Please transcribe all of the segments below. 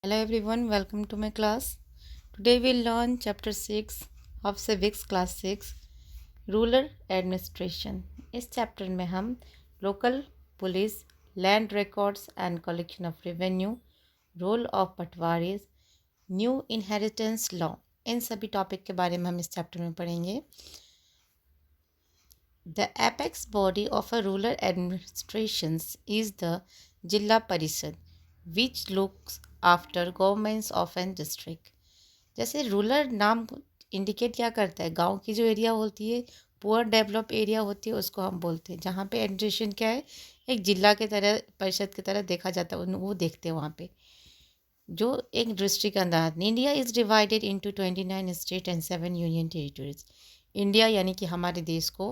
Hello everyone, welcome to my class. Today we'll learn chapter 6 of civics class 6 rural administration. इस chapter में हम local police, land records and collection of revenue, role of patwaris, new inheritance law, इन सभी topic के बारे में हम इस चैप्टर में पढ़ेंगे। The apex body of a rural administration is the Zila Parishad which looks after governments of an district. जैसे रूरल नाम इंडिकेट क्या करता है, गांव की जो एरिया होती है, पुअर डेवलप एरिया होती है, उसको हम बोलते हैं। जहाँ पे एडमिनिस्ट्रेशन क्या है, एक जिला के तरह, परिषद की तरह देखा जाता है, वो देखते हैं वहाँ पे जो एक डिस्ट्रिक्ट के अंदर। India is divided into 29 state and 7 union territories. India यानी कि हमारे देश को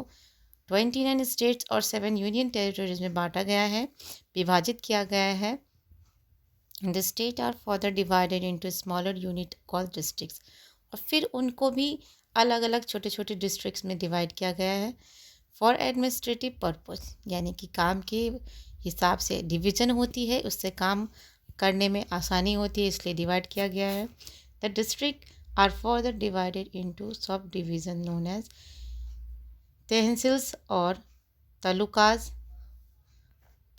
29 स्टेट्स और 7 यूनियन टेरिटरीज में बांटा गया है, विभाजित किया गया है। The state are further divided into smaller unit called districts. और फिर उनको भी अलग अलग छोटे छोटे डिस्ट्रिक्ट्स में डिवाइड किया गया है फॉर एडमिनिस्ट्रेटिव पर्पस, यानी कि काम के हिसाब से डिवीज़न होती है, उससे काम करने में आसानी होती है, इसलिए डिवाइड किया गया है। The district are further divided into sub division known as tehsils और talukas,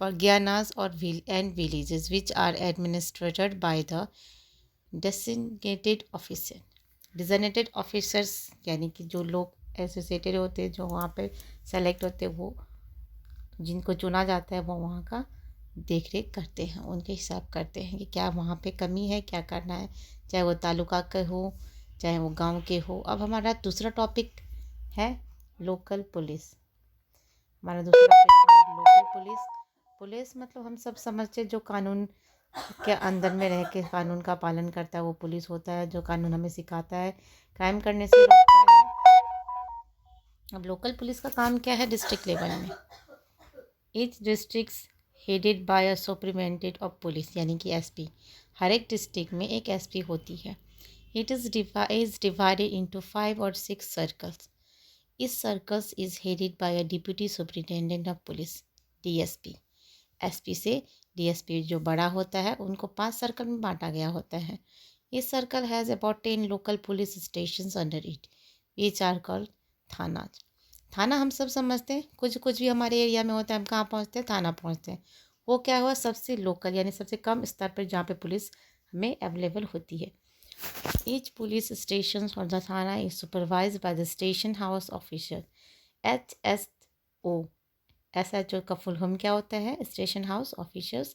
Pargyanas or and villages which are administered by the designated officer। designated officers यानी कि जो लोग एसोसिएटेड होते हैं, जो वहाँ पे सेलेक्ट होते हैं, वो जिनको चुना जाता है वो वहाँ का देख रेख करते हैं, उनके हिसाब करते हैं कि क्या वहाँ पे कमी है, क्या करना है, चाहे वो तालुका के हो, चाहे वो गांव के हो। अब हमारा दूसरा टॉपिक है लोकल पुलिस। हमारा दूसरा टॉपिक है लोकल पुलिस। पुलिस मतलब हम सब समझते हैं जो कानून के अंदर में रह के कानून का पालन करता है, वो पुलिस होता है, जो कानून हमें सिखाता है, क्राइम करने से रोकता है। अब लोकल पुलिस का काम क्या है डिस्ट्रिक्ट लेवल में। Each district headed by a superintendent of police, यानी कि एसपी। हर एक डिस्ट्रिक्ट में एक एसपी होती है। इट इज़ डिवाइडेड इंटू 5 और 6 सर्कल्स। इस circles is headed by a deputy superintendent of police, DSP. SP से डीएसपी जो बड़ा होता है, उनको 5 सर्कल में बांटा गया होता है। इस circle has about 10 local police stations under it which are called thana. थाना हम सब समझते हैं, कुछ कुछ भी हमारे एरिया में होता है, हम कहाँ पहुँचते हैं, थाना पहुँचते हैं। वो क्या हुआ, सबसे लोकल यानी सबसे कम स्तर पर जहाँ पे पुलिस हमें अवेलेबल होती है। ईच पुलिस स्टेशन और द थाना is supervise by the station house officer, HSO। SHO का फुल फॉर्म क्या होता है, station house officers,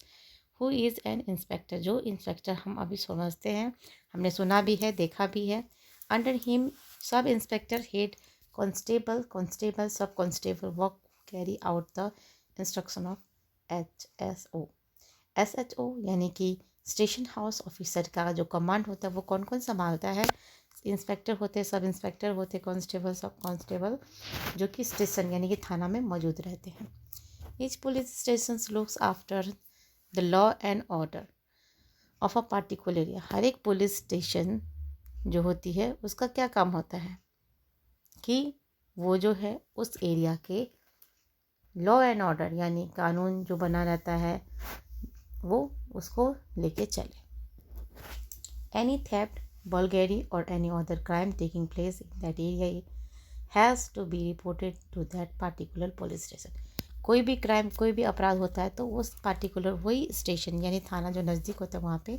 who is an inspector, जो इंस्पेक्टर हम अभी समझते हैं, हमने सुना भी है, देखा भी है। Under him sub inspector head constable sub constable work carry out the instruction of HSO। SHO यानी कि स्टेशन हाउस ऑफिसर का जो कमांड होता है वो कौन कौन संभालता है। इंस्पेक्टर होते हैं, सब इंस्पेक्टर होते हैं, कांस्टेबल सब कांस्टेबल, जो कि स्टेशन यानी कि थाना में मौजूद रहते हैं। Each police station looks after the law and order of a particular area. हर एक पुलिस स्टेशन जो होती है उसका क्या काम होता है कि वो जो है उस एरिया के लॉ एंड ऑर्डर यानी कानून जो बना रहता है वो उसको लेके चले। Any theft, burglary or any other crime taking place in that area has to be reported to that particular police station। कोई भी क्राइम, कोई भी अपराध होता है तो उस पार्टिकुलर वही स्टेशन यानी थाना जो नज़दीक होता है वहाँ पे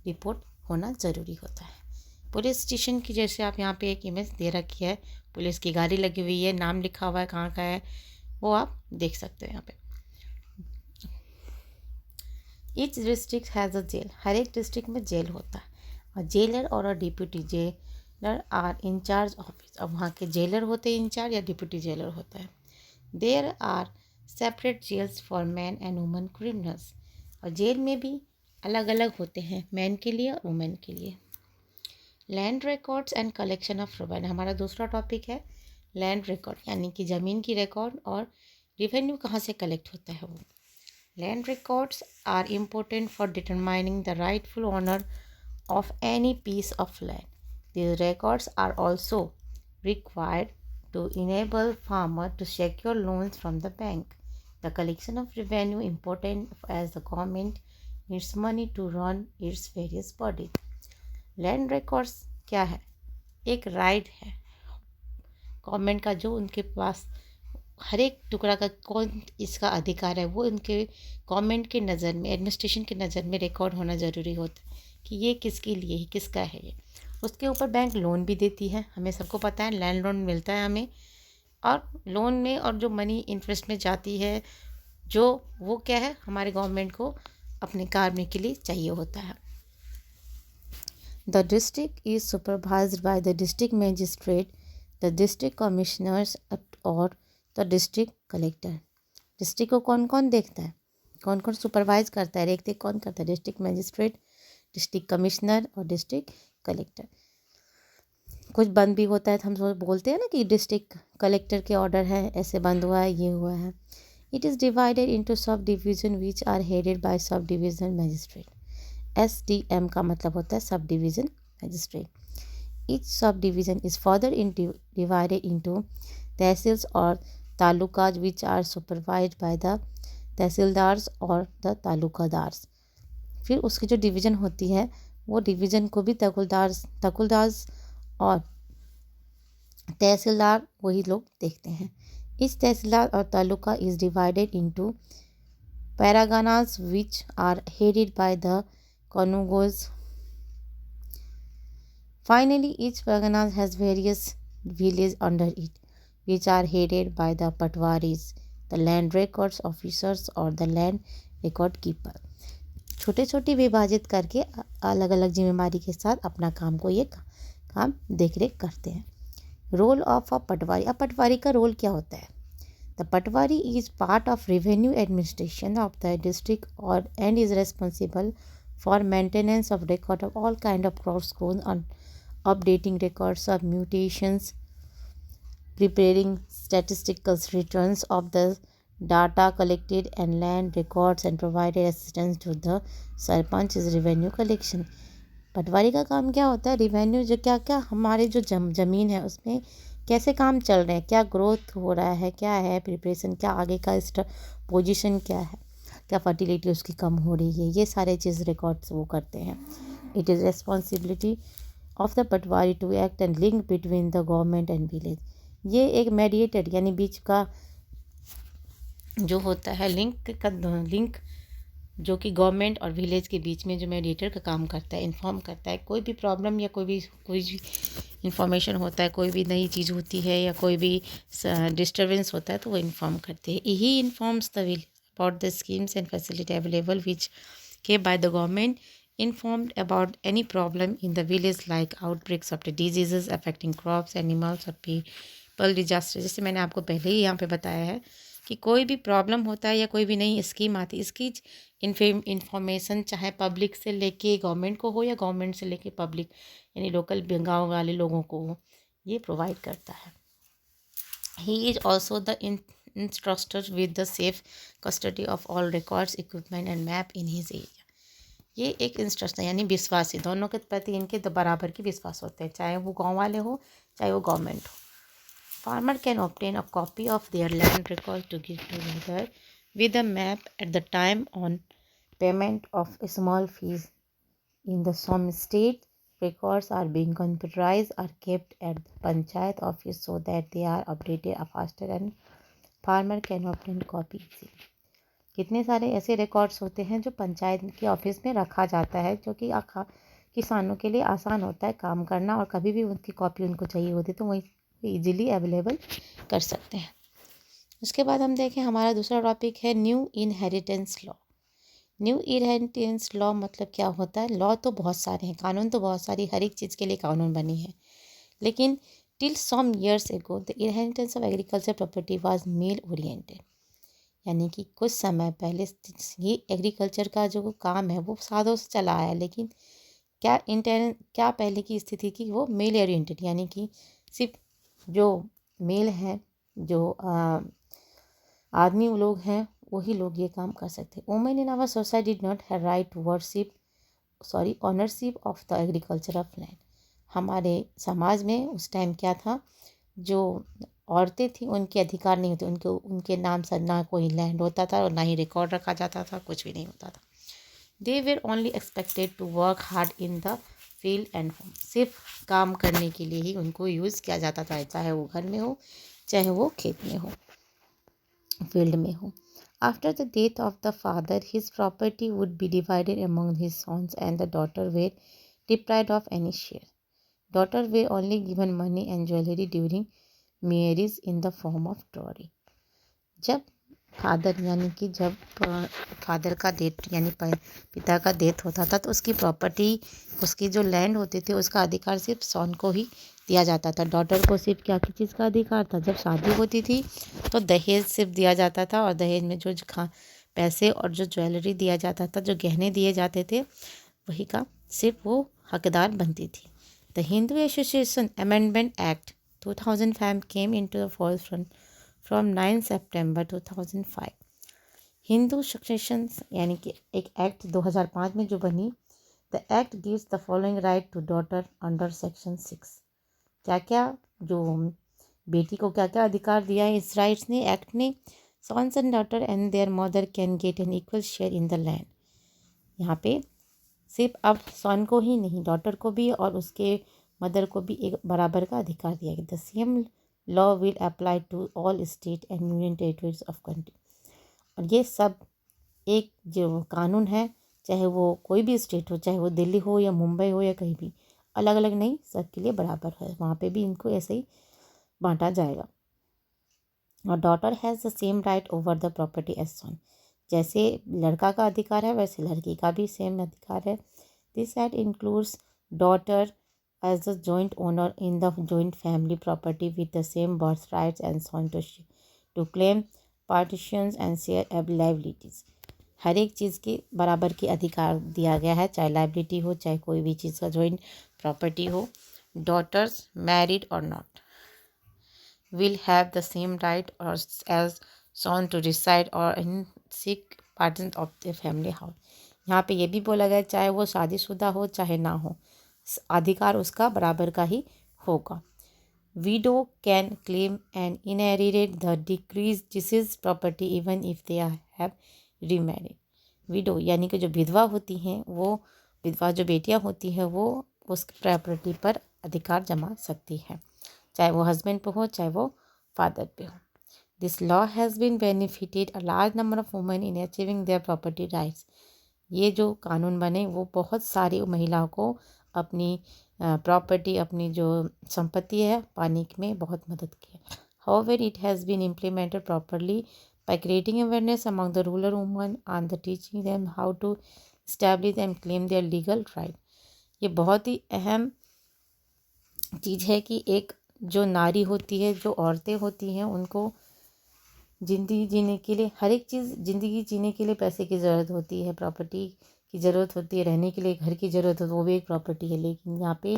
रिपोर्ट होना ज़रूरी होता है। पुलिस स्टेशन की जैसे आप यहाँ पे एक इमेज दे रखी है, पुलिस की गाड़ी लगी हुई है, नाम लिखा हुआ है कहाँ का है, वो आप देख सकते हो यहाँ पे। Each district has a jail. हर एक डिस्ट्रिक्ट में जेल होता है, और जेलर और deputy jailer are in charge office. अब वहाँ के जेलर होते हैं इंचार्ज, या डिप्यूटी जेलर होता है। There are separate jails for man and women criminals. और जेल में भी अलग अलग होते हैं, मैन के लिए और वुमेन के लिए। Land records and collection of revenue, हमारा दूसरा टॉपिक है लैंड रिकॉर्ड, यानी कि ज़मीन की रिकॉर्ड और रेवेन्यू कहाँ से कलेक्ट होता है वो। Land records are important for determining the rightful owner of any piece of land. These records are also required to enable farmer to secure loans from the bank. The collection of revenue important as the government needs money to run its various bodies. Land records क्या है? एक right है government का, जो उनके पास हर एक टुकड़ा का कौन इसका अधिकार है वो उनके गवर्नमेंट के नज़र में, एडमिनिस्ट्रेशन की नज़र में रिकॉर्ड होना ज़रूरी होता है कि ये किसके लिए है, किसका है ये। उसके ऊपर बैंक लोन भी देती है, हमें सबको पता है लैंड लोन मिलता है हमें। और लोन में और जो मनी इंटरेस्ट में जाती है जो वो क्या है हमारे गवर्नमेंट को अपने कार्य के लिए चाहिए होता है। The district is supervised by the district magistrate, the district commissioners और द डिस्ट्रिक्ट कलेक्टर। डिस्ट्रिक्ट को कौन कौन देखता है, कौन कौन सुपरवाइज करता है, रेख कौन करता है? डिस्ट्रिक्ट मजिस्ट्रेट, डिस्ट्रिक्ट कमिश्नर और डिस्ट्रिक्ट कलेक्टर। कुछ बंद भी होता है तो हम बोलते हैं ना कि डिस्ट्रिक्ट कलेक्टर के ऑर्डर है, ऐसे बंद हुआ है, ये हुआ है। इट इज़ डिवाइडेड इंटू सब division which are headed by sub division magistrate. SDM का मतलब होता है sub division magistrate. Each sub division is further divided into tehsils और talukas which are supervised by the tehsildars और द तालुकादार्स। फिर उसकी जो डिवीज़न होती है वो डिवीज़न को भी तहसीलदार्स और तहसीलदार वही लोग देखते हैं। इस तहसीलदार और taluka is divided into parganas which are headed by the qanungos. Finally each pargana has various village under it which are headed by the patwaris, the land records officers और द लैंड रिकॉर्ड कीपर। छोटे छोटे विभाजित करके अलग अलग जिम्मेदारी के साथ अपना काम को ये काम देख रेख करते हैं। Role of a patwari. अब पटवारी का रोल क्या होता है? The patwari is part of revenue administration of the district और and is responsible for maintenance of record of all kind of crops growth on updating records of mutations, preparing statistical returns of the data collected and land records and provided assistance to the sarpanch is revenue collection। पटवारी का काम क्या होता है? Revenue, जो क्या क्या हमारे जो ज़मीन है उसमें कैसे काम चल रहे हैं, क्या ग्रोथ हो रहा है, क्या है प्रिपरेशन, क्या आगे का पोजीशन क्या है, क्या फर्टिलिटी उसकी कम हो रही है, ये सारे चीज़ रिकॉर्ड्स वो करते हैं। It is responsibility of the patwari to act and link between the government and village. ये एक मेडिएटर यानी बीच का जो होता है लिंक जो कि गवर्नमेंट और विलेज के बीच में जो मेडिएटर का काम करता है, इन्फॉर्म करता है। कोई भी प्रॉब्लम या कोई भी इंफॉर्मेशन होता है, कोई भी नई चीज़ होती है या कोई भी डिस्टर्बेंस होता है तो वो इन्फॉर्म करते हैं। He informs the will about the schemes and facility available which के by the government, informed about any problem in the village like outbreaks of the diseases affecting crops, animals or people disaster। जैसे मैंने आपको पहले ही यहाँ पे बताया है कि कोई भी प्रॉब्लम होता है या कोई भी नई स्कीम आती है, इसकी इंफॉर्मेशन चाहे पब्लिक से लेके गवर्नमेंट को हो या गवर्नमेंट से लेके पब्लिक यानी लोकल गाँव वाले लोगों को हो, ये प्रोवाइड करता है। He is also the instructor with the safe custody of all records, equipment and map in his area. ये एक इंस्ट्रक्शन यानी विश्वासी, दोनों के प्रति इनके तो बराबर की विश्वास होते हैं, चाहे वो गांव वाले हो चाहे वो गवर्नमेंट हो। Farmer can obtain a copy of their land record to give together with a map at the time on payment of a small fees in the some state records are being computerized are kept at the panchayat office so that they are updated faster and farmer can obtain copy easily। कितने सारे ऐसे records होते हैं जो पंचायत के office में रखा जाता है, जो कि किसानों के लिए आसान होता है काम करना, और कभी भी उनकी कॉपी उनको चाहिए होती तो वही इजीली अवेलेबल कर सकते हैं। उसके बाद हम देखें हमारा दूसरा टॉपिक है new inheritance law. New inheritance law मतलब क्या होता है? लॉ तो बहुत सारे हैं, कानून तो बहुत सारी, हर एक चीज़ के लिए कानून बनी है, लेकिन till some years ago the inheritance of agriculture property was male oriented. यानी कि कुछ समय पहले ये एग्रीकल्चर का जो काम है वो सालों से चला आया, लेकिन क्या पहले की स्थिति की वो मेल ओरिएंटेड, यानी कि सिर्फ जो मेल हैं, जो आदमी लोग हैं, वही लोग ये काम कर सकते हैं। Women in our society did not have right to ownership of the agriculture of land. हमारे समाज में उस टाइम क्या था, जो औरतें थी उनके अधिकार नहीं होते, उनके नाम से ना कोई लैंड होता था और ना ही रिकॉर्ड रखा जाता था, कुछ भी नहीं होता था। They were only expected to work hard in the field and home. सिर्फ काम करने के लिए ही उनको यूज़ किया जाता था, चाहे वो घर में हो चाहे वो खेत में हो, फील्ड में हो। After the death of the father his property would be divided among his sons and the daughter were deprived of any share. Daughter were only given money and jewellery during marriage in the form of dowry. जब father यानी कि जब father का death यानी पिता का death होता था तो उसकी प्रॉपर्टी, उसकी जो लैंड होती थी उसका अधिकार सिर्फ सॉन को ही दिया जाता था। डॉटर को सिर्फ क्या चीज़ का अधिकार था, जब शादी होती थी तो दहेज सिर्फ दिया जाता था, और दहेज में जो पैसे और जो ज्वेलरी दिया जाता था, जो गहने दिए जाते थे, वही का सिर्फ वो हकदार बनती थी। The Hindu association amendment act 2005 came into the forefront from 9 सितंबर 2005। हिंदू सक्सेशन यानी कि एक एक्ट 2005 में जो बनी। The act gives the following right to daughter under section 6। क्या क्या जो बेटी को क्या क्या अधिकार दिया है इस राइट्स ने, एक्ट ने। Sons and daughter and their mother can get an equal share in the land. यहाँ पे सिर्फ अब सॉन को ही नहीं, डॉटर को भी और उसके मदर को भी एक बराबर का अधिकार दिया गया। The same law will apply to all state and union territories of country. और ये सब एक जो कानून है, चाहे वो कोई भी स्टेट हो, चाहे वो दिल्ली हो या मुंबई हो या कहीं भी, अलग अलग नहीं, सबके लिए बराबर है। वहाँ पे भी इनको ऐसे ही बांटा जाएगा। और daughter has the same right over the property as son. जैसे लड़का का अधिकार है वैसे लड़की का भी सेम अधिकार है। This act includes daughter as the joint owner in the joint family property with the same birth rights and son to claim partitions and share liabilities। हर एक चीज़ के बराबर के अधिकार दिया गया है, चाहे लाइबिलिटी हो चाहे कोई भी चीज़ का जॉइंट प्रॉपर्टी हो। डॉटर्स मैरिड और not will have the same right or as son to reside or in seek pardon of the family house। यहाँ पे ये भी बोला गया चाहे वो शादीशुदा हो चाहे ना हो, अधिकार उसका बराबर का ही होगा। Window can claim and inherit the decrease disease property even if they have remarried. Window यानी कि जो विधवा होती हैं, वो विधवा जो बेटियां होती हैं वो उस प्रॉपर्टी पर अधिकार जमा सकती हैं, चाहे वो हस्बैंड पे हो चाहे वो फादर पे हो। This law has been benefited a large number of women in achieving their property rights. ये जो कानून बने वो बहुत सारी महिलाओं को अपनी प्रॉपर्टी, अपनी जो संपत्ति है पाने में बहुत मदद की है। However it has been implemented properly by creating awareness among the rural women and the teaching them how to establish and claim their legal right। ये बहुत ही अहम चीज़ है कि एक जो नारी होती है, जो औरतें होती हैं, उनको ज़िंदगी जीने के लिए, हर एक चीज़ ज़िंदगी जीने के लिए पैसे की ज़रूरत होती है, प्रॉपर्टी की ज़रूरत होती है, रहने के लिए घर की ज़रूरत हो, वो भी एक प्रॉपर्टी है। लेकिन यहाँ पे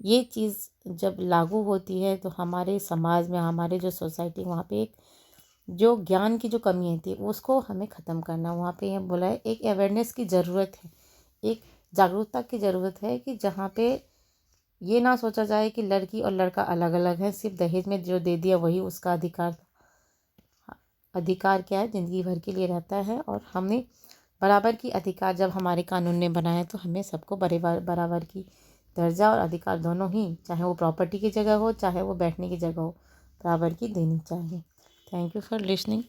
ये चीज़ जब लागू होती है तो हमारे समाज में, हमारे जो सोसाइटी, वहाँ पे एक जो ज्ञान की जो कमी थी उसको हमें ख़त्म करना। वहाँ पे ये बोला है एक अवेयरनेस की ज़रूरत है, एक जागरूकता की ज़रूरत है कि जहाँ पे ये ना सोचा जाए कि लड़की और लड़का अलग अलग है, सिर्फ दहेज में जो दे दिया वही उसका अधिकार। अधिकार क्या है, ज़िंदगी भर के लिए रहता है। और हमने बराबर की अधिकार जब हमारे कानून ने बनाया तो हमें सबको बराबर की दर्जा और अधिकार दोनों ही, चाहे वो प्रॉपर्टी की जगह हो चाहे वो बैठने की जगह हो, बराबर की देनी चाहिए। Thank you for listening.